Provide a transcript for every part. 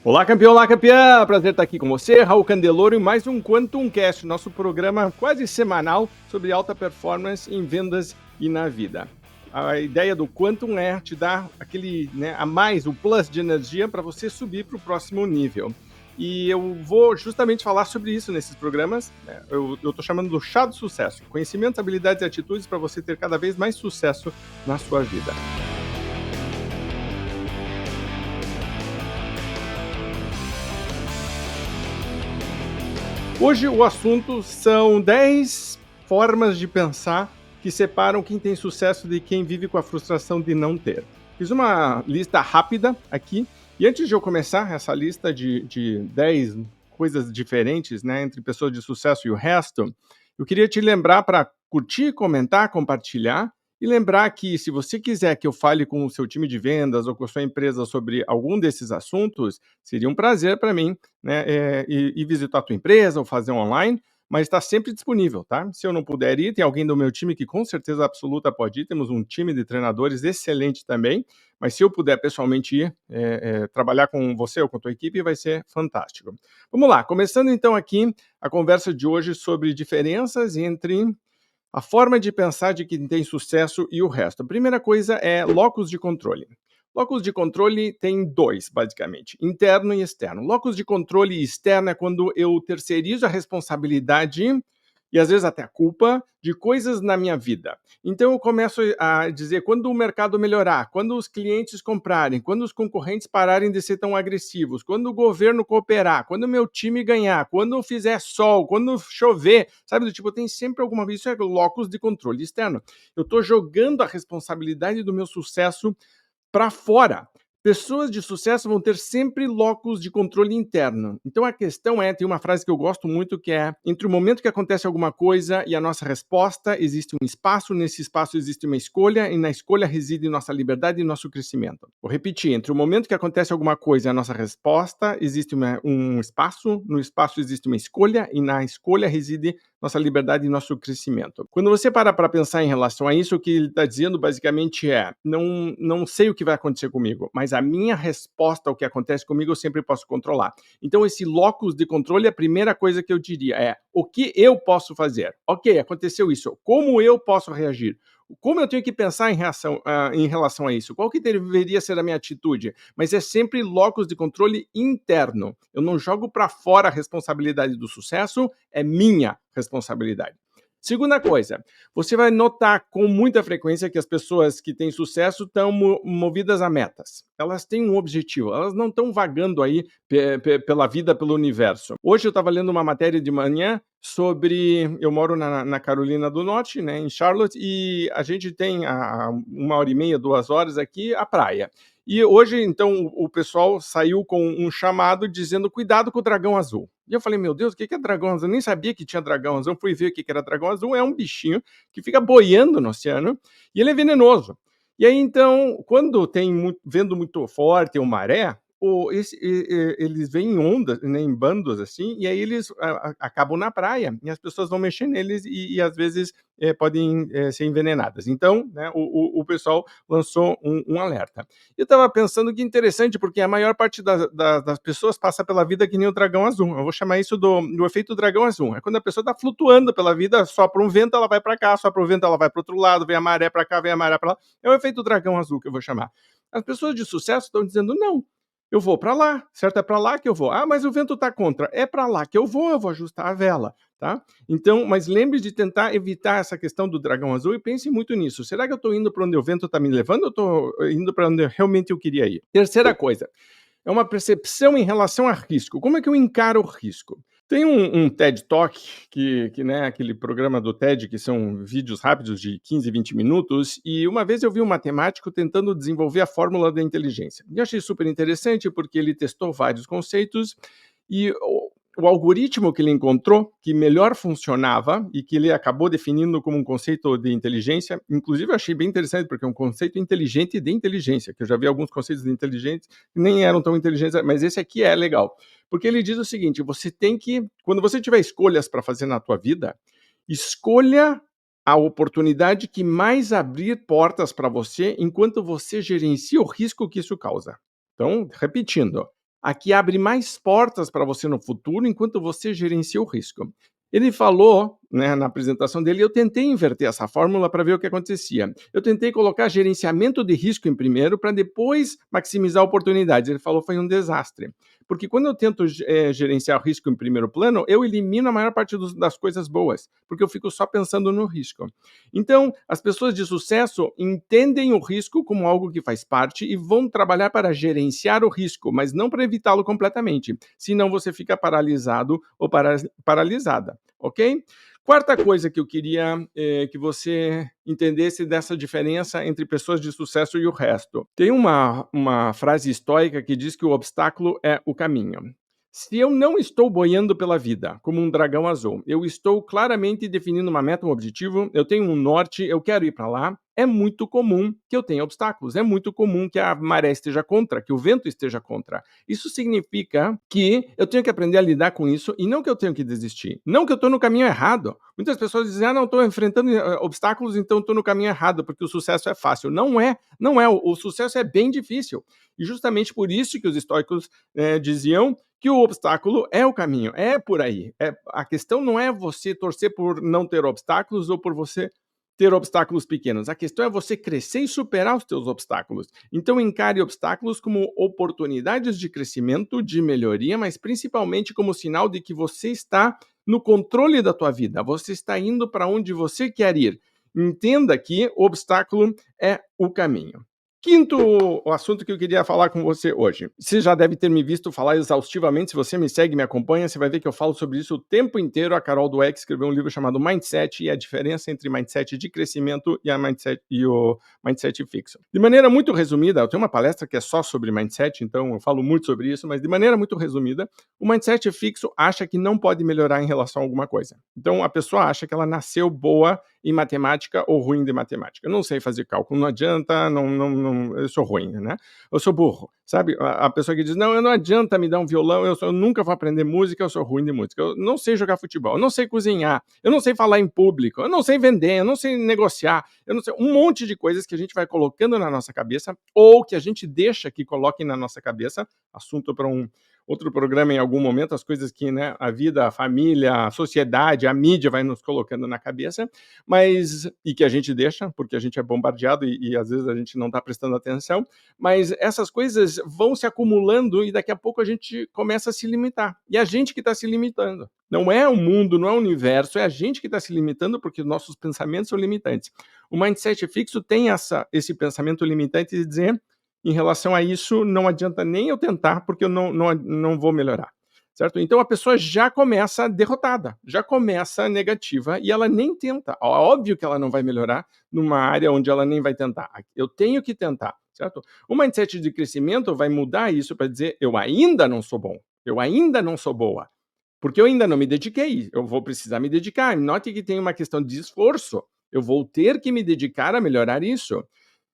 Olá, campeão, olá, campeã! Prazer estar aqui com você, Raul Candeloro, e mais um Quantum Cast, nosso programa quase semanal sobre alta performance em vendas e na vida. A ideia do Quantum é te dar aquele, a mais, o plus de energia para você subir para o próximo nível. E eu vou justamente falar sobre isso nesses programas. Eu estou chamando do chá do sucesso. Conhecimentos, habilidades e atitudes para você ter cada vez mais sucesso na sua vida. Hoje o assunto são 10 formas de pensar que separam quem tem sucesso de quem vive com a frustração de não ter. Fiz uma lista rápida aqui, e antes de eu começar essa lista de 10 coisas diferentes, entre pessoas de sucesso e o resto, eu queria te lembrar para curtir, comentar, compartilhar, e lembrar que se você quiser que eu fale com o seu time de vendas ou com a sua empresa sobre algum desses assuntos, seria um prazer para mim, ir visitar a tua empresa ou fazer online, mas está sempre disponível, tá? Se eu não puder ir, tem alguém do meu time que com certeza absoluta pode ir, temos um time de treinadores excelente também, mas se eu puder pessoalmente ir, trabalhar com você ou com a tua equipe, vai ser fantástico. Vamos lá, começando então aqui a conversa de hoje sobre diferenças entre a forma de pensar de quem tem sucesso e o resto. A primeira coisa é locus de controle. Locus de controle tem dois, basicamente, interno e externo. Locus de controle externo é quando eu terceirizo a responsabilidade e às vezes até a culpa de coisas na minha vida. Então eu começo a dizer, quando o mercado melhorar, quando os clientes comprarem, quando os concorrentes pararem de ser tão agressivos, quando o governo cooperar, quando o meu time ganhar, quando fizer sol, quando chover, sabe, do tipo, tem sempre alguma coisa, isso é locus de controle externo. Eu estou jogando a responsabilidade do meu sucesso para fora. Pessoas de sucesso vão ter sempre locus de controle interno. Então a questão é, tem uma frase que eu gosto muito que é, entre o momento que acontece alguma coisa e a nossa resposta, existe um espaço, nesse espaço existe uma escolha, e na escolha reside nossa liberdade e nosso crescimento. Vou repetir, entre o momento que acontece alguma coisa e a nossa resposta, existe um espaço, no espaço existe uma escolha, e na escolha reside nossa liberdade e nosso crescimento. Quando você para pensar em relação a isso, o que ele está dizendo basicamente é, não sei o que vai acontecer comigo, mas a minha resposta ao que acontece comigo eu sempre posso controlar. Então esse locus de controle, a primeira coisa que eu diria é, o que eu posso fazer? Ok, aconteceu isso, como eu posso reagir? Como eu tenho que pensar em relação a isso? Qual que deveria ser a minha atitude? Mas é sempre locus de controle interno. Eu não jogo para fora a responsabilidade do sucesso, é minha responsabilidade. Segunda coisa, você vai notar com muita frequência que as pessoas que têm sucesso estão movidas a metas. Elas têm um objetivo, elas não estão vagando aí pela vida, pelo universo. Hoje eu estava lendo uma matéria de manhã sobre... Eu moro na Carolina do Norte, em Charlotte, e a gente tem a 1h30, 2 horas aqui, a praia. E hoje, então, o pessoal saiu com um chamado dizendo cuidado com o dragão azul. E eu falei, meu Deus, o que é dragão azul? Eu nem sabia que tinha dragão azul. Eu fui ver o que era dragão azul. É um bichinho que fica boiando no oceano e ele é venenoso. E aí, então, quando tem vento muito forte ou maré, eles vêm em ondas, em bandos assim, e aí eles acabam na praia e as pessoas vão mexer neles e às vezes podem ser envenenadas. Então, o pessoal lançou um alerta. Eu estava pensando que interessante, porque a maior parte das pessoas passa pela vida que nem o dragão azul. Eu vou chamar isso do efeito dragão azul. É quando a pessoa está flutuando pela vida, sopra um vento, ela vai para cá, sopra um vento, ela vai para outro lado, vem a maré para cá, vem a maré para lá. É o efeito dragão azul que eu vou chamar. As pessoas de sucesso estão dizendo, não, eu vou para lá, certo? É para lá que eu vou. Ah, mas o vento está contra. É para lá que eu vou ajustar a vela, tá? Então, mas lembre de tentar evitar essa questão do dragão azul e pense muito nisso. Será que eu estou indo para onde o vento está me levando ou estou indo para onde realmente eu queria ir? Terceira coisa, é uma percepção em relação a risco. Como é que eu encaro o risco? Tem um TED Talk, aquele programa do TED, que são vídeos rápidos de 15, 20 minutos, e uma vez eu vi um matemático tentando desenvolver a fórmula da inteligência. E eu achei super interessante porque ele testou vários conceitos e o algoritmo que ele encontrou, que melhor funcionava e que ele acabou definindo como um conceito de inteligência, inclusive eu achei bem interessante, porque é um conceito inteligente de inteligência, que eu já vi alguns conceitos de inteligentes que nem eram tão inteligentes, mas esse aqui é legal. Porque ele diz o seguinte, você tem que, quando você tiver escolhas para fazer na tua vida, escolha a oportunidade que mais abrir portas para você enquanto você gerencia o risco que isso causa. Então, repetindo, aqui abre mais portas para você no futuro enquanto você gerencia o risco. Ele falou, né, na apresentação dele, eu tentei inverter essa fórmula para ver o que acontecia. Eu tentei colocar gerenciamento de risco em primeiro para depois maximizar oportunidades. Ele falou foi um desastre. Porque quando eu tento gerenciar o risco em primeiro plano, eu elimino a maior parte das coisas boas, porque eu fico só pensando no risco. Então, as pessoas de sucesso entendem o risco como algo que faz parte e vão trabalhar para gerenciar o risco, mas não para evitá-lo completamente. Senão você fica paralisado ou paralisada, ok? Quarta coisa que eu queria que você entendesse dessa diferença entre pessoas de sucesso e o resto. Tem uma frase estoica que diz que o obstáculo é o caminho. Se eu não estou boiando pela vida como um dragão azul, eu estou claramente definindo uma meta, um objetivo, eu tenho um norte, eu quero ir para lá, é muito comum que eu tenha obstáculos, é muito comum que a maré esteja contra, que o vento esteja contra. Isso significa que eu tenho que aprender a lidar com isso e não que eu tenho que desistir. Não que eu estou no caminho errado. Muitas pessoas dizem, não, estou enfrentando obstáculos, então estou no caminho errado, porque o sucesso é fácil. Não é, não é. O sucesso é bem difícil. E justamente por isso que os estoicos diziam que o obstáculo é o caminho, é por aí. A questão não é você torcer por não ter obstáculos ou por você ter obstáculos pequenos. A questão é você crescer e superar os teus obstáculos. Então encare obstáculos como oportunidades de crescimento, de melhoria, mas principalmente como sinal de que você está no controle da tua vida. Você está indo para onde você quer ir. Entenda que o obstáculo é o caminho. Quinto o assunto que eu queria falar com você hoje. Você já deve ter me visto falar exaustivamente. Se você me segue, me acompanha, você vai ver que eu falo sobre isso o tempo inteiro. A Carol Dweck escreveu um livro chamado Mindset e a diferença entre mindset de crescimento e o mindset fixo. De maneira muito resumida, eu tenho uma palestra que é só sobre mindset, então eu falo muito sobre isso, mas de maneira muito resumida, o mindset fixo acha que não pode melhorar em relação a alguma coisa. Então a pessoa acha que ela nasceu boa em matemática ou ruim de matemática. Eu não sei fazer cálculo, não adianta, eu sou ruim, né? Eu sou burro, sabe? A pessoa que diz, não adianta me dar um violão, eu nunca vou aprender música, eu sou ruim de música. Eu não sei jogar futebol, eu não sei cozinhar, eu não sei falar em público, eu não sei vender, eu não sei negociar, eu não sei um monte de coisas que a gente vai colocando na nossa cabeça ou que a gente deixa que coloquem na nossa cabeça, assunto para um outro programa em algum momento, as coisas que, né, a vida, a família, a sociedade, a mídia vai nos colocando na cabeça, mas e que a gente deixa, porque a gente é bombardeado e às vezes a gente não está prestando atenção, mas essas coisas vão se acumulando e daqui a pouco a gente começa a se limitar. E a gente que está se limitando. Não é o mundo, não é o universo, é a gente que está se limitando porque nossos pensamentos são limitantes. O mindset fixo tem esse pensamento limitante de dizer em relação a isso, não adianta nem eu tentar, porque eu não vou melhorar, certo? Então a pessoa já começa derrotada, já começa negativa e ela nem tenta. Óbvio que ela não vai melhorar numa área onde ela nem vai tentar. Eu tenho que tentar, certo? O mindset de crescimento vai mudar isso para dizer, eu ainda não sou bom, eu ainda não sou boa, porque eu ainda não me dediquei, eu vou precisar me dedicar. Note que tem uma questão de esforço, eu vou ter que me dedicar a melhorar isso.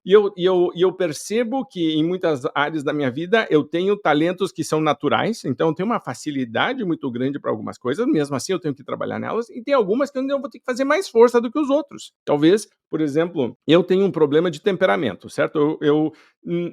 E eu percebo que em muitas áreas da minha vida eu tenho talentos que são naturais, então eu tenho uma facilidade muito grande para algumas coisas, mesmo assim eu tenho que trabalhar nelas, e tem algumas que eu vou ter que fazer mais força do que os outros. Talvez, por exemplo, eu tenho um problema de temperamento, certo?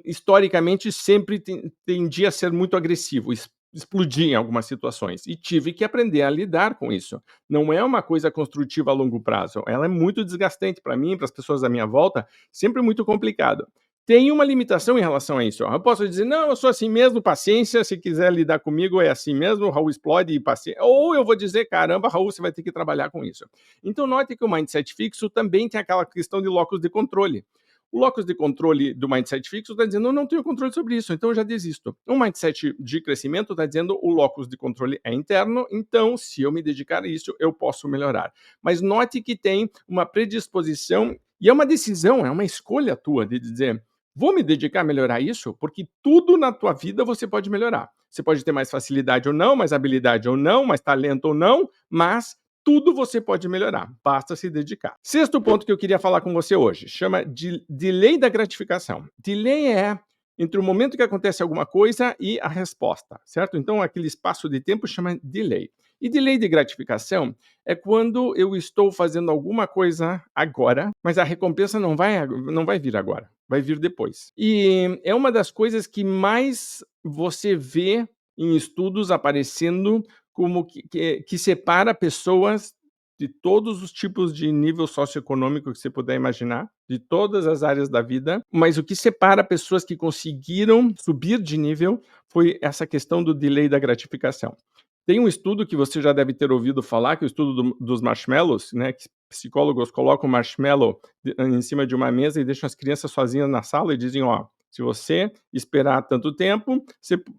Historicamente sempre tendi a ser muito agressivo, explodir em algumas situações, e tive que aprender a lidar com isso. Não é uma coisa construtiva a longo prazo, ela é muito desgastante para mim, para as pessoas à minha volta, sempre muito complicado. Tem uma limitação em relação a isso. Eu posso dizer, não, eu sou assim mesmo, paciência, se quiser lidar comigo é assim mesmo, o Raul explode e paciência. Ou eu vou dizer, caramba, Raul, você vai ter que trabalhar com isso. Então note que o mindset fixo também tem aquela questão de locus de controle. O locus de controle do mindset fixo está dizendo, eu não tenho controle sobre isso, então eu já desisto. O mindset de crescimento está dizendo, o locus de controle é interno, então se eu me dedicar a isso, eu posso melhorar. Mas note que tem uma predisposição, e é uma decisão, é uma escolha tua de dizer, vou me dedicar a melhorar isso, porque tudo na tua vida você pode melhorar. Você pode ter mais facilidade ou não, mais habilidade ou não, mais talento ou não, mas tudo você pode melhorar, basta se dedicar. Sexto ponto que eu queria falar com você hoje, chama de delay da gratificação. Delay é entre o momento que acontece alguma coisa e a resposta, certo? Então, aquele espaço de tempo chama delay. E delay de gratificação é quando eu estou fazendo alguma coisa agora, mas a recompensa não vai vir agora, vai vir depois. E é uma das coisas que mais você vê em estudos aparecendo como que separa pessoas de todos os tipos de nível socioeconômico que você puder imaginar, de todas as áreas da vida, mas o que separa pessoas que conseguiram subir de nível foi essa questão do delay da gratificação. Tem um estudo que você já deve ter ouvido falar, que é o estudo dos marshmallows, né, que psicólogos colocam marshmallow em cima de uma mesa e deixam as crianças sozinhas na sala e dizem, ó, se você esperar tanto tempo,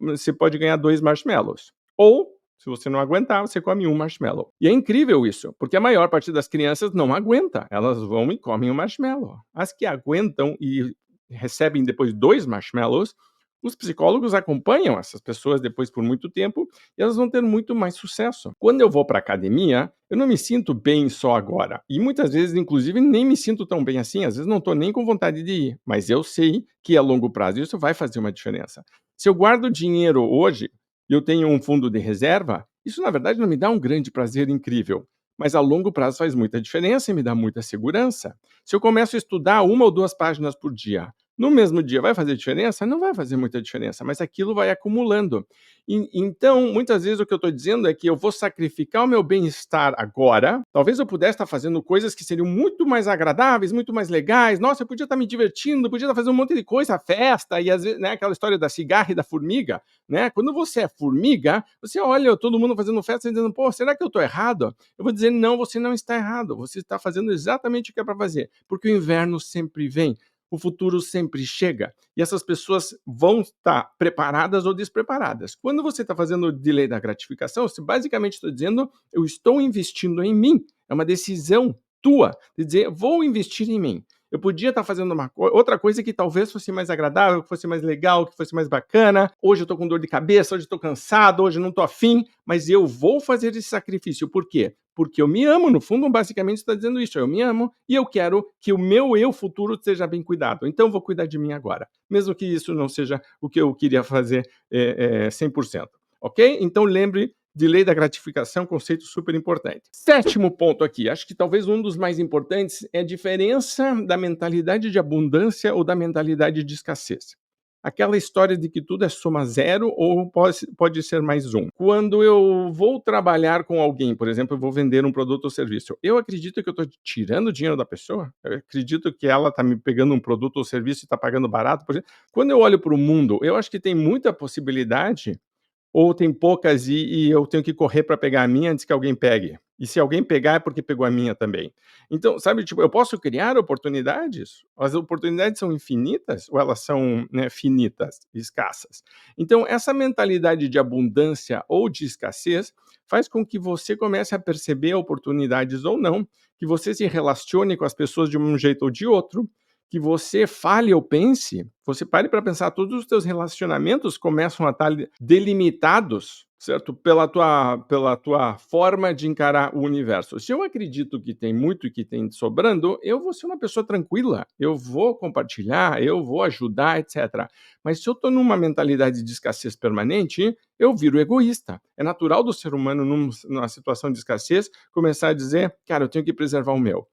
você pode ganhar 2 marshmallows. Ou, se você não aguentar, você come um marshmallow. E é incrível isso, porque a maior parte das crianças não aguenta, elas vão e comem o marshmallow. As que aguentam e recebem depois 2 marshmallows, os psicólogos acompanham essas pessoas depois por muito tempo e elas vão ter muito mais sucesso. Quando eu vou para academia, eu não me sinto bem só agora. E muitas vezes, inclusive, nem me sinto tão bem assim. Às vezes não estou nem com vontade de ir, mas eu sei que a longo prazo isso vai fazer uma diferença. Se eu guardo dinheiro hoje e eu tenho um fundo de reserva, isso na verdade não me dá um grande prazer incrível. Mas a longo prazo faz muita diferença e me dá muita segurança. Se eu começo a estudar 1 ou 2 páginas por dia, no mesmo dia vai fazer diferença? Não vai fazer muita diferença, mas aquilo vai acumulando. Então, muitas vezes o que eu estou dizendo é que eu vou sacrificar o meu bem-estar agora. Talvez eu pudesse estar fazendo coisas que seriam muito mais agradáveis, muito mais legais. Nossa, eu podia estar me divertindo, podia estar fazendo um monte de coisa, festa, e às vezes, né, aquela história da cigarra e da formiga, né? Quando você é formiga, você olha todo mundo fazendo festa e dizendo, pô, será que eu estou errado? Eu vou dizer, não, você não está errado. Você está fazendo exatamente o que é para fazer, porque o inverno sempre vem. O futuro sempre chega e essas pessoas vão estar preparadas ou despreparadas. Quando você está fazendo o delay da gratificação, você basicamente está dizendo, eu estou investindo em mim. É uma decisão tua de dizer, vou investir em mim. Eu podia estar fazendo outra coisa que talvez fosse mais agradável, que fosse mais legal, que fosse mais bacana. Hoje eu estou com dor de cabeça, hoje eu estou cansado, hoje eu não estou afim, mas eu vou fazer esse sacrifício. Por quê? Porque eu me amo, no fundo, basicamente está dizendo isso. Eu me amo e eu quero que o meu eu futuro seja bem cuidado. Então eu vou cuidar de mim agora, mesmo que isso não seja o que eu queria fazer 100%. Ok? Então lembre de lei da gratificação, conceito super importante. Sétimo ponto aqui, acho que talvez um dos mais importantes é a diferença da mentalidade de abundância ou da mentalidade de escassez. Aquela história de que tudo é soma zero ou pode ser mais um. Quando eu vou trabalhar com alguém, por exemplo, eu vou vender um produto ou serviço, eu acredito que eu estou tirando o dinheiro da pessoa? Eu acredito que ela está me pegando um produto ou serviço e está pagando barato? Por exemplo. Quando eu olho para o mundo, eu acho que tem muita possibilidade ou tem poucas e eu tenho que correr para pegar a minha antes que alguém pegue. E se alguém pegar é porque pegou a minha também. Então, sabe, tipo, eu posso criar oportunidades? As oportunidades são infinitas ou elas são, né, finitas, escassas? Então, essa mentalidade de abundância ou de escassez faz com que você comece a perceber oportunidades ou não, que você se relacione com as pessoas de um jeito ou de outro, que você fale ou pense, você pare para pensar, todos os teus relacionamentos começam a estar delimitados, certo? Pela tua forma de encarar o universo. Se eu acredito que tem muito e que tem sobrando, eu vou ser uma pessoa tranquila, eu vou compartilhar, eu vou ajudar, etc. Mas se eu estou numa mentalidade de escassez permanente, eu viro egoísta. É natural do ser humano, numa situação de escassez, começar a dizer, cara, eu tenho que preservar o meu.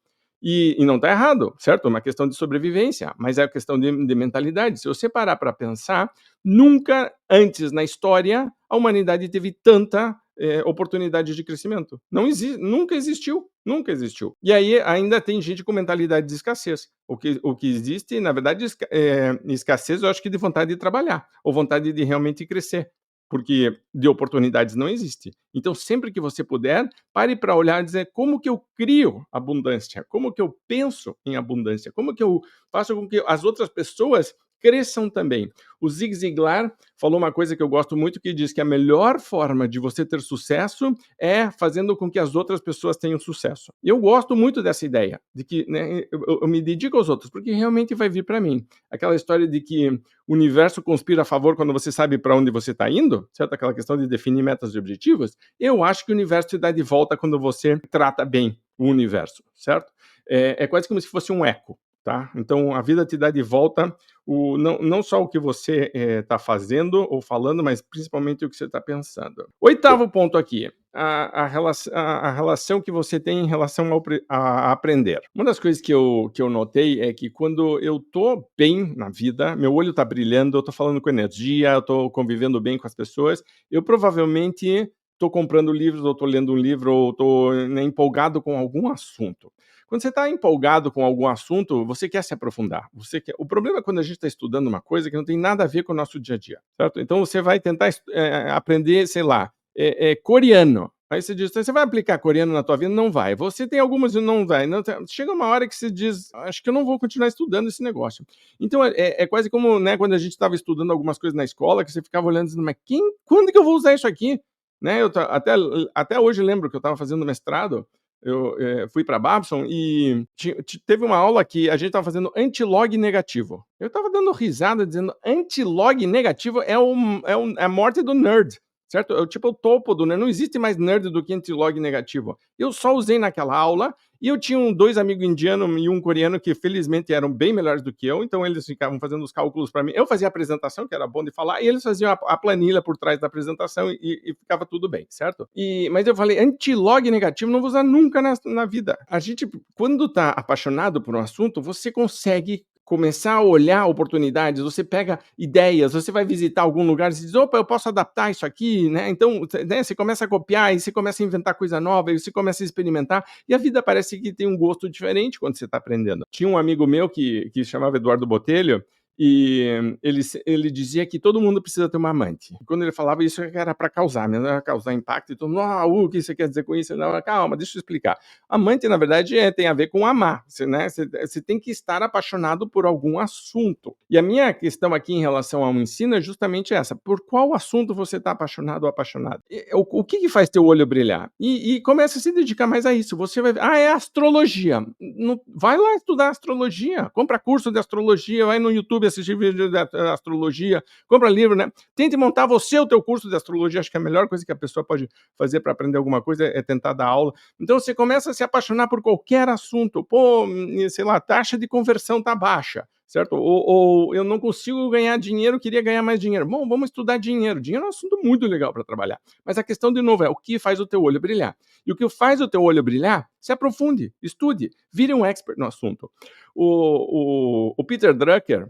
E não está errado, certo? É uma questão de sobrevivência, mas é uma questão de mentalidade. Se você parar para pensar, nunca antes na história a humanidade teve tanta oportunidade de crescimento. Não nunca existiu, nunca existiu. E aí ainda tem gente com mentalidade de escassez. O que existe, na verdade, escassez, eu acho que de vontade de trabalhar, ou vontade de realmente crescer. Porque de oportunidades não existe. Então, sempre que você puder, pare para olhar e dizer como que eu crio abundância, como que eu penso em abundância, como que eu faço com que as outras pessoas cresçam também. O Zig Ziglar falou uma coisa que eu gosto muito, que diz que a melhor forma de você ter sucesso é fazendo com que as outras pessoas tenham sucesso. E eu gosto muito dessa ideia, de que, né, eu me dedico aos outros, porque realmente vai vir para mim. Aquela história de que o universo conspira a favor quando você sabe para onde você está indo, certo? Aquela questão de definir metas e objetivos. Eu acho que o universo te dá de volta quando você trata bem o universo, certo? É quase como se fosse um eco, tá? Então, a vida te dá de volta não só o que você está fazendo ou falando, mas principalmente o que você está pensando. Oitavo ponto aqui. a relação que você tem em relação a aprender. Uma das coisas que eu notei é que quando eu tô bem na vida, meu olho tá brilhando, eu tô falando com energia, eu tô convivendo bem com as pessoas, eu provavelmente tô comprando livros, ou tô lendo um livro, ou tô, né, empolgado com algum assunto. Quando você está empolgado com algum assunto, você quer se aprofundar. O problema é quando a gente está estudando uma coisa que não tem nada a ver com o nosso dia a dia, certo? Então você vai tentar aprender, sei lá, coreano. Aí você diz, você vai aplicar coreano na tua vida? Não vai. Você tem algumas e não vai. Não, chega uma hora que você diz, acho que eu não vou continuar estudando esse negócio. Então é quase como, né, quando a gente estava estudando algumas coisas na escola, que você ficava olhando e dizendo, mas quando que eu vou usar isso aqui? Né, até hoje lembro que eu estava fazendo mestrado, eu fui para Babson e teve uma aula que a gente estava fazendo antilog negativo. Eu estava dando risada dizendo antilog negativo é a morte do nerd, certo? É tipo o topo do nerd. Não existe mais nerd do que antilog negativo. Eu só usei naquela aula e eu tinha dois amigos indianos e um coreano que felizmente eram bem melhores do que eu, então eles ficavam fazendo os cálculos para mim. Eu fazia a apresentação, que era bom de falar, e eles faziam a planilha por trás da apresentação e ficava tudo bem, certo? Mas eu falei, antilog negativo não vou usar nunca na vida. A gente, quando tá apaixonado por um assunto, você consegue começar a olhar oportunidades, você pega ideias, você vai visitar algum lugar e diz, opa, eu posso adaptar isso aqui, né? Então, né, você começa a copiar e você começa a inventar coisa nova e você começa a experimentar e a vida parece que tem um gosto diferente quando você está aprendendo. Tinha um amigo meu que se chamava Eduardo Botelho e ele dizia que todo mundo precisa ter uma amante. Quando ele falava isso era para causar, né? Era causar impacto e todo mundo, o que você quer dizer com isso? Não, calma, deixa eu explicar. Amante, na verdade, tem a ver com amar. Você tem que estar apaixonado por algum assunto. E a minha questão aqui em relação ao ensino é justamente essa. Por qual assunto você está apaixonado ou apaixonada? O que faz teu olho brilhar? E começa a se dedicar mais a isso. Você vai ver, é astrologia. Vai lá estudar astrologia. Compra curso de astrologia, vai no YouTube assistir vídeo de astrologia, compra livro, né? Tente montar você o teu curso de astrologia. Acho que a melhor coisa que a pessoa pode fazer para aprender alguma coisa é tentar dar aula. Então você começa a se apaixonar por qualquer assunto. Pô, sei lá, taxa de conversão tá baixa, certo? Ou eu não consigo ganhar dinheiro, queria ganhar mais dinheiro. Bom, vamos estudar dinheiro. Dinheiro é um assunto muito legal para trabalhar. Mas a questão, de novo, é o que faz o teu olho brilhar. E o que faz o teu olho brilhar, se aprofunde, estude, vire um expert no assunto. O Peter Drucker,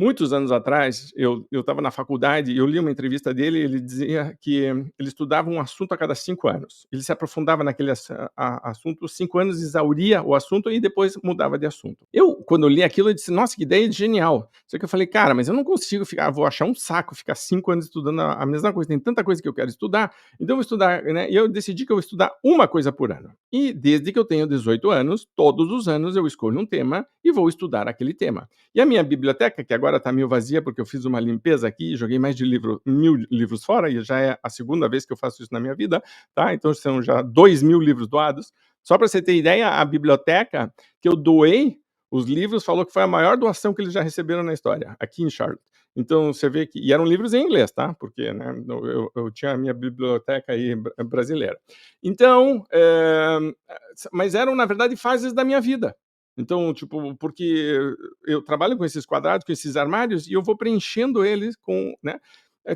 muitos anos atrás, eu estava na faculdade e eu li uma entrevista dele, ele dizia que ele estudava um assunto a cada 5 anos. Ele se aprofundava naquele assunto, 5 anos exauria o assunto e depois mudava de assunto. Quando eu li aquilo, eu disse, nossa, que ideia genial. Só que eu falei, cara, mas eu não consigo vou achar um saco ficar 5 anos estudando a mesma coisa, tem tanta coisa que eu quero estudar, então eu vou estudar, né? E eu decidi que eu vou estudar uma coisa por ano. E desde que eu tenho 18 anos, todos os anos eu escolho um tema e vou estudar aquele tema. E a minha biblioteca, que agora está meio vazia porque eu fiz uma limpeza aqui, joguei mais de 1.000 livros fora, e já é a segunda vez que eu faço isso na minha vida, tá? Então são já 2.000 livros doados. Só para você ter ideia, a biblioteca que eu doei os livros falou que foi a maior doação que eles já receberam na história, aqui em Charlotte. Então você vê que. E eram livros em inglês, tá? Porque, né, eu tinha a minha biblioteca aí brasileira. Então, mas eram, na verdade, fases da minha vida. Então, tipo, porque eu trabalho com esses quadrados, com esses armários, e eu vou preenchendo eles com, né?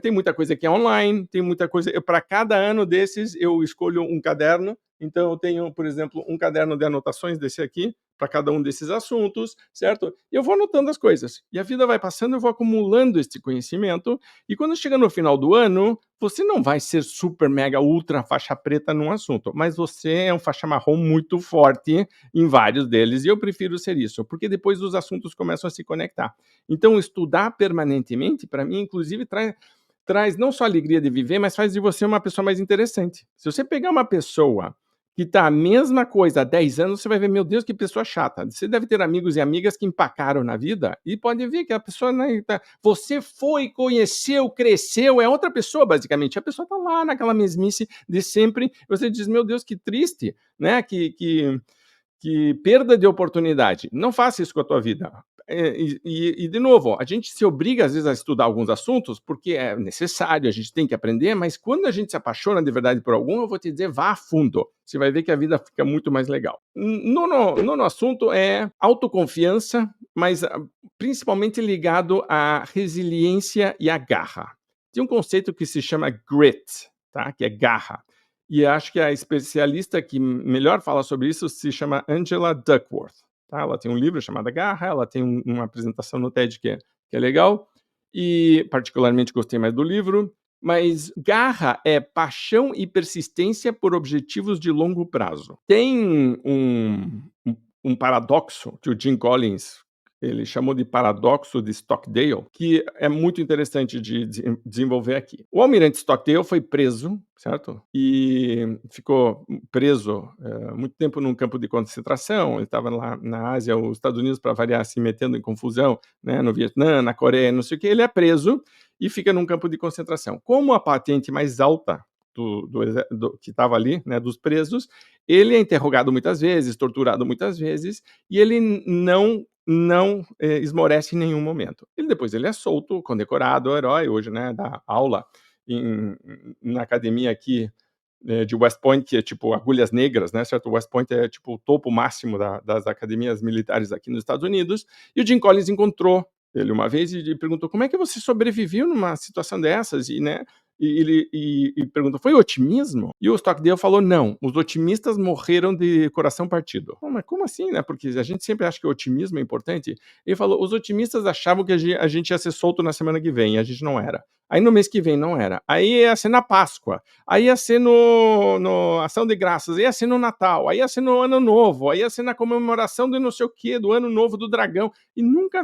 Tem muita coisa que é online, tem muita coisa. Para cada ano desses, eu escolho um caderno. Então, eu tenho, por exemplo, um caderno de anotações desse aqui, para cada um desses assuntos, certo? E eu vou anotando as coisas. E a vida vai passando, eu vou acumulando esse conhecimento. E quando chega no final do ano, você não vai ser super, mega, ultra faixa preta num assunto, mas você é um faixa marrom muito forte em vários deles. E eu prefiro ser isso, porque depois os assuntos começam a se conectar. Então, estudar permanentemente, para mim, inclusive, traz não só a alegria de viver, mas faz de você uma pessoa mais interessante. Se você pegar uma pessoa que tá a mesma coisa há 10 anos, você vai ver, meu Deus, que pessoa chata. Você deve ter amigos e amigas que empacaram na vida e pode ver que a pessoa, né, você foi, conheceu, cresceu, é outra pessoa, basicamente. A pessoa tá lá naquela mesmice de sempre. Você diz, meu Deus, que triste, né? Que perda de oportunidade. Não faça isso com a tua vida. De novo, a gente se obriga às vezes a estudar alguns assuntos porque é necessário, a gente tem que aprender, mas quando a gente se apaixona de verdade por algum, eu vou te dizer, vá a fundo. Você vai ver que a vida fica muito mais legal. Nono assunto é autoconfiança, mas principalmente ligado à resiliência e à garra. Tem um conceito que se chama grit, tá? Que é garra. E acho que a especialista que melhor fala sobre isso se chama Angela Duckworth, tá? Ela tem um livro chamado Garra, ela tem uma apresentação no TED que é legal, e particularmente gostei mais do livro, mas Garra é paixão e persistência por objetivos de longo prazo. Tem um paradoxo que o Jim Collins ele chamou de paradoxo de Stockdale, que é muito interessante de desenvolver aqui. O almirante Stockdale foi preso, certo? E ficou preso muito tempo num campo de concentração. Ele estava lá na Ásia, os Estados Unidos, para variar, se metendo em confusão, né, no Vietnã, na Coreia, não sei o que. Ele é preso e fica num campo de concentração. Como a patente mais alta que estava ali, né, dos presos, ele é interrogado muitas vezes, torturado muitas vezes, e ele não esmorece em nenhum momento. Depois ele é solto, condecorado, herói, hoje, né, dá aula na academia aqui de West Point, que é tipo agulhas negras, né, certo? West Point é tipo o topo máximo das academias militares aqui nos Estados Unidos, e o Jim Collins encontrou ele uma vez e perguntou como é que você sobreviveu numa situação dessas, e, né, e perguntou, foi otimismo? E o Stockdale falou, não, os otimistas morreram de coração partido. Oh, mas como assim, né? Porque a gente sempre acha que o otimismo é importante. Ele falou, os otimistas achavam que a gente ia ser solto na semana que vem, e a gente não era. Aí no mês que vem não era. Aí ia ser na Páscoa, aí ia ser no Ação de Graças, aí ia ser no Natal, aí ia ser no Ano Novo, aí ia ser na comemoração do não sei o quê, do Ano Novo do Dragão. E nunca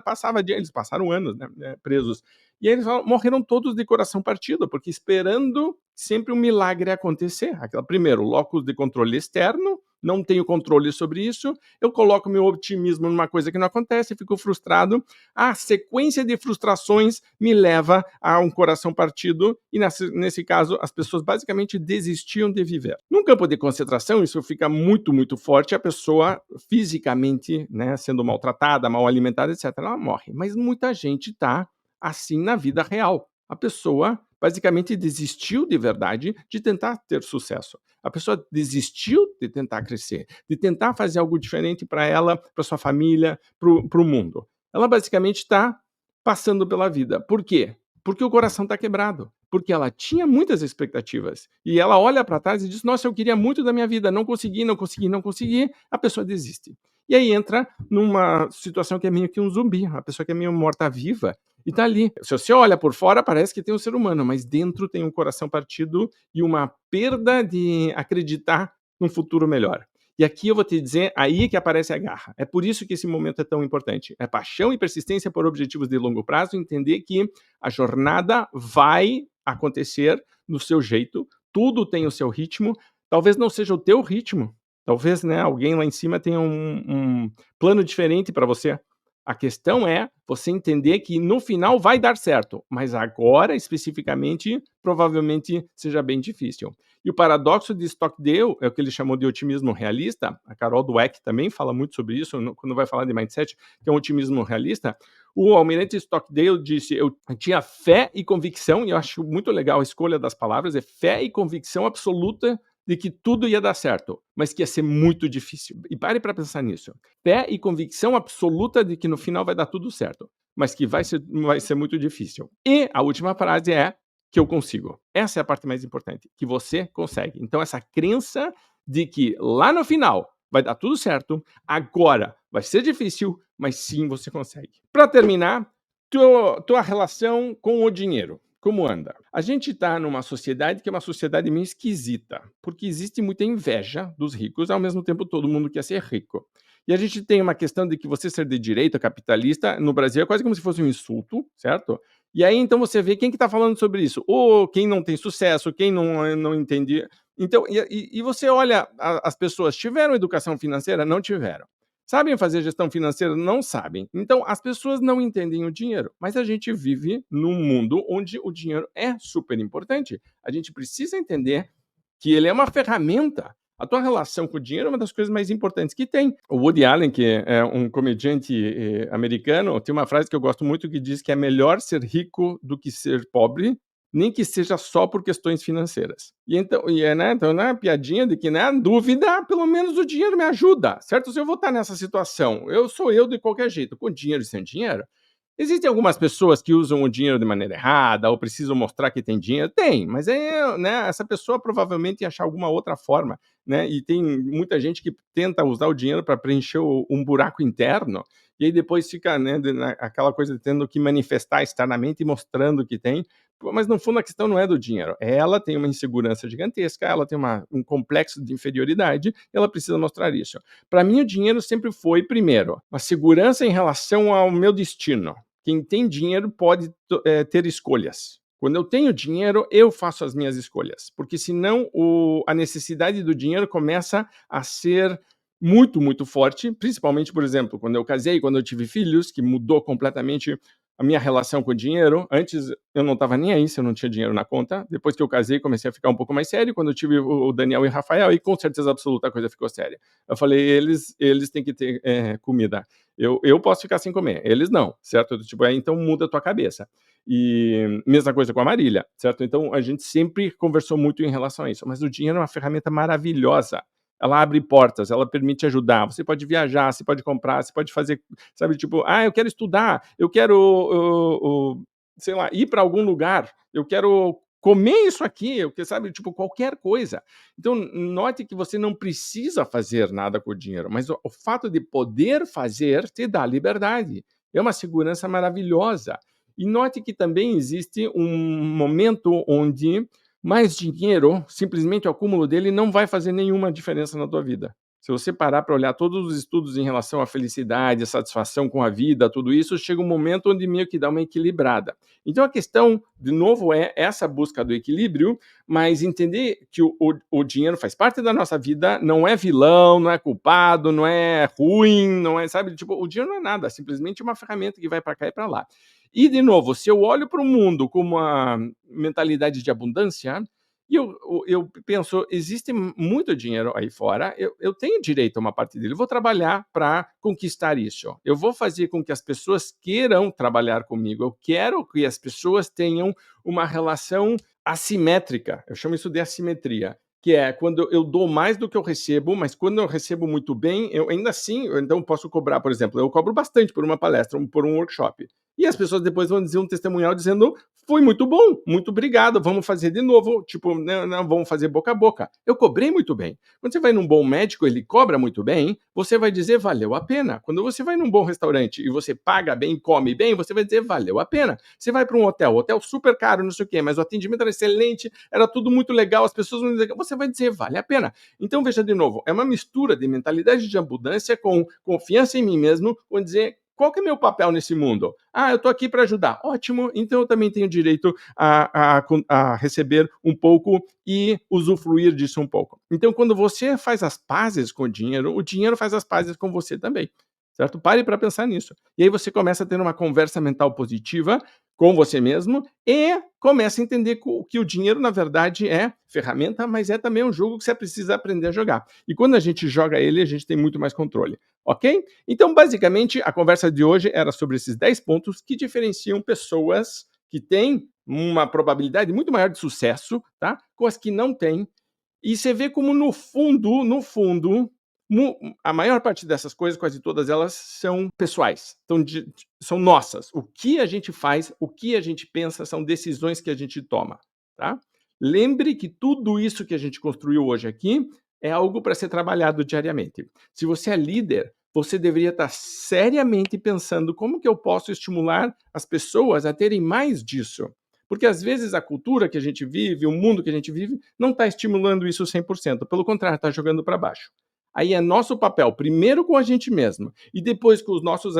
passava dia, eles passaram anos, né, presos. E aí eles morreram todos de coração partido, porque esperando sempre um milagre acontecer. Primeiro, locus de controle externo, não tenho controle sobre isso, eu coloco meu otimismo numa coisa que não acontece, fico frustrado, a sequência de frustrações me leva a um coração partido, e nesse caso as pessoas basicamente desistiam de viver. Num campo de concentração, isso fica muito, muito forte, a pessoa fisicamente, né, sendo maltratada, mal alimentada, etc., ela morre. Mas muita gente está assim na vida real. A pessoa basicamente desistiu de verdade de tentar ter sucesso. A pessoa desistiu de tentar crescer, de tentar fazer algo diferente para ela, para sua família, para o mundo. Ela basicamente está passando pela vida. Por quê? Porque o coração está quebrado. Porque ela tinha muitas expectativas. E ela olha para trás e diz: nossa, eu queria muito da minha vida, não consegui, não consegui, não consegui. A pessoa desiste. E aí entra numa situação que é meio que um zumbi, uma pessoa que é meio morta-viva e tá ali. Se você olha por fora, parece que tem um ser humano, mas dentro tem um coração partido e uma perda de acreditar num futuro melhor. E aqui eu vou te dizer, aí que aparece a garra. É por isso que esse momento é tão importante. É paixão e persistência por objetivos de longo prazo, entender que a jornada vai acontecer no seu jeito, tudo tem o seu ritmo, talvez não seja o teu ritmo, talvez, né, alguém lá em cima tenha um plano diferente para você. A questão é você entender que no final vai dar certo, mas agora, especificamente, provavelmente seja bem difícil. E o paradoxo de Stockdale é o que ele chamou de otimismo realista. A Carol Dweck também fala muito sobre isso quando vai falar de mindset, que é um otimismo realista. O almirante Stockdale disse: eu tinha fé e convicção, e eu acho muito legal a escolha das palavras, é fé e convicção absoluta de que tudo ia dar certo, mas que ia ser muito difícil. E pare para pensar nisso. Fé e convicção absoluta de que no final vai dar tudo certo, mas que vai ser muito difícil. E a última frase é que eu consigo. Essa é a parte mais importante, que você consegue. Então essa crença de que lá no final vai dar tudo certo, agora vai ser difícil, mas sim você consegue. Para terminar, tua relação com o dinheiro. Como anda? A gente está numa sociedade que é uma sociedade meio esquisita, porque existe muita inveja dos ricos, ao mesmo tempo todo mundo quer ser rico. E a gente tem uma questão de que você ser de direita, capitalista, no Brasil é quase como se fosse um insulto, certo? E aí então você vê quem que está falando sobre isso, ou quem não tem sucesso, quem não entende. Então, e você olha, as pessoas tiveram educação financeira? Não tiveram. Sabem fazer gestão financeira? Não sabem. Então, as pessoas não entendem o dinheiro. Mas a gente vive num mundo onde o dinheiro é super importante. A gente precisa entender que ele é uma ferramenta. A tua relação com o dinheiro é uma das coisas mais importantes que tem. O Woody Allen, que é um comediante americano, tem uma frase que eu gosto muito que diz que é melhor ser rico do que ser pobre, nem que seja só por questões financeiras. Então, né, a piadinha de que, né, dúvida, pelo menos o dinheiro me ajuda, certo? Se eu vou estar nessa situação, eu sou eu de qualquer jeito, com dinheiro e sem dinheiro, Existem algumas pessoas que usam o dinheiro de maneira errada ou precisam mostrar que tem dinheiro? Tem, mas né, essa pessoa provavelmente ia achar alguma outra forma, né? E tem muita gente que tenta usar o dinheiro para preencher um buraco interno e aí depois fica, né, aquela coisa de tendo que manifestar externamente e mostrando que tem. Mas no fundo a questão não é do dinheiro. Ela tem uma insegurança gigantesca, ela tem um complexo de inferioridade, ela precisa mostrar isso. Para mim, o dinheiro sempre foi, primeiro, uma segurança em relação ao meu destino. Quem tem dinheiro pode ter escolhas. Quando eu tenho dinheiro, eu faço as minhas escolhas, porque senão a necessidade do dinheiro começa a ser muito, muito forte, principalmente, por exemplo, quando eu casei, quando eu tive filhos, que mudou completamente a minha relação com o dinheiro. Antes eu não estava nem aí se eu não tinha dinheiro na conta. Depois que eu casei, comecei a ficar um pouco mais sério. Quando eu tive o Daniel e o Rafael, aí com certeza absoluta a coisa ficou séria. Eu falei, eles têm que ter comida. Eu posso ficar sem comer, eles não, certo? Tipo, então muda a tua cabeça. E mesma coisa com a Marília, certo? Então a gente sempre conversou muito em relação a isso. Mas o dinheiro é uma ferramenta maravilhosa. Ela abre portas, ela permite ajudar. Você pode viajar, você pode comprar, você pode fazer, sabe, tipo, eu quero estudar, eu quero, sei lá, ir para algum lugar, eu quero comer isso aqui, eu quero, sabe, tipo, qualquer coisa. Então, note que você não precisa fazer nada com o dinheiro, mas o fato de poder fazer te dá liberdade. É uma segurança maravilhosa. E note que também existe um momento onde mais dinheiro, simplesmente o acúmulo dele, não vai fazer nenhuma diferença na tua vida. Se você parar para olhar todos os estudos em relação à felicidade, à satisfação com a vida, tudo isso, chega um momento onde meio que dá uma equilibrada. Então a questão, de novo, é essa busca do equilíbrio, mas entender que o dinheiro faz parte da nossa vida, não é vilão, não é culpado, não é ruim, não é, sabe, tipo, o dinheiro não é nada, é simplesmente uma ferramenta que vai para cá e para lá. E, de novo, se eu olho para o mundo com uma mentalidade de abundância, e eu penso, existe muito dinheiro aí fora, eu tenho direito a uma parte dele, eu vou trabalhar para conquistar isso. Eu vou fazer com que as pessoas queiram trabalhar comigo, eu quero que as pessoas tenham uma relação assimétrica, eu chamo isso de assimetria, que é quando eu dou mais do que eu recebo, mas quando eu recebo muito bem, eu ainda assim, eu então posso cobrar, por exemplo, eu cobro bastante por uma palestra, por um workshop. E as pessoas depois vão dizer um testemunhal dizendo, foi muito bom, muito obrigado, vamos fazer de novo, tipo, não, vamos fazer boca a boca. Eu cobrei muito bem. Quando você vai num bom médico, ele cobra muito bem, você vai dizer, valeu a pena. Quando você vai num bom restaurante e você paga bem, come bem, você vai dizer, valeu a pena. Você vai para um hotel super caro, não sei o quê, mas o atendimento era excelente, era tudo muito legal, as pessoas vão dizer, você vai dizer, vale a pena. Então, veja de novo, é uma mistura de mentalidade de abundância com confiança em mim mesmo, com dizer, qual que é meu papel nesse mundo? Eu estou aqui para ajudar. Ótimo, então eu também tenho direito a receber um pouco e usufruir disso um pouco. Então, quando você faz as pazes com o dinheiro faz as pazes com você também. Certo? Pare para pensar nisso. E aí você começa a ter uma conversa mental positiva com você mesmo e começa a entender que o dinheiro, na verdade, é ferramenta, mas é também um jogo que você precisa aprender a jogar. E quando a gente joga ele, a gente tem muito mais controle. Ok? Então, basicamente, a conversa de hoje era sobre esses 10 pontos que diferenciam pessoas que têm uma probabilidade muito maior de sucesso, tá? Com as que não têm. E você vê como, no fundo, a maior parte dessas coisas, quase todas elas, são pessoais, são nossas. O que a gente faz, o que a gente pensa, são decisões que a gente toma. Tá? Lembre que tudo isso que a gente construiu hoje aqui é algo para ser trabalhado diariamente. Se você é líder, você deveria estar seriamente pensando como que eu posso estimular as pessoas a terem mais disso. Porque às vezes a cultura que a gente vive, o mundo que a gente vive, não está estimulando isso 100%. Pelo contrário, está jogando para baixo. Aí é nosso papel, primeiro com a gente mesmo, e depois com os nossos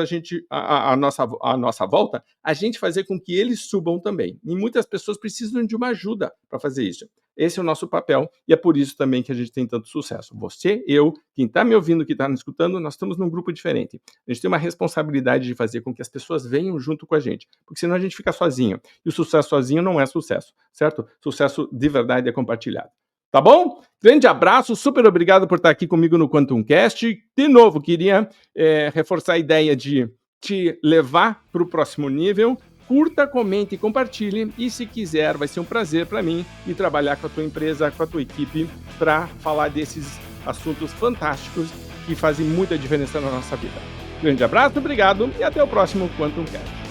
a nossa volta, a gente fazer com que eles subam também. E muitas pessoas precisam de uma ajuda para fazer isso. Esse é o nosso papel e é por isso também que a gente tem tanto sucesso. Você, eu, quem está me ouvindo, quem está me escutando, nós estamos num grupo diferente. A gente tem uma responsabilidade de fazer com que as pessoas venham junto com a gente, porque senão a gente fica sozinho. E o sucesso sozinho não é sucesso, certo? Sucesso de verdade é compartilhado. Tá bom? Grande abraço, super obrigado por estar aqui comigo no QuantumCast. De novo, queria reforçar a ideia de te levar para o próximo nível. Curta, comente e compartilhe. E se quiser, vai ser um prazer para mim ir trabalhar com a tua empresa, com a tua equipe, para falar desses assuntos fantásticos que fazem muita diferença na nossa vida. Grande abraço, obrigado e até o próximo QuantumCast.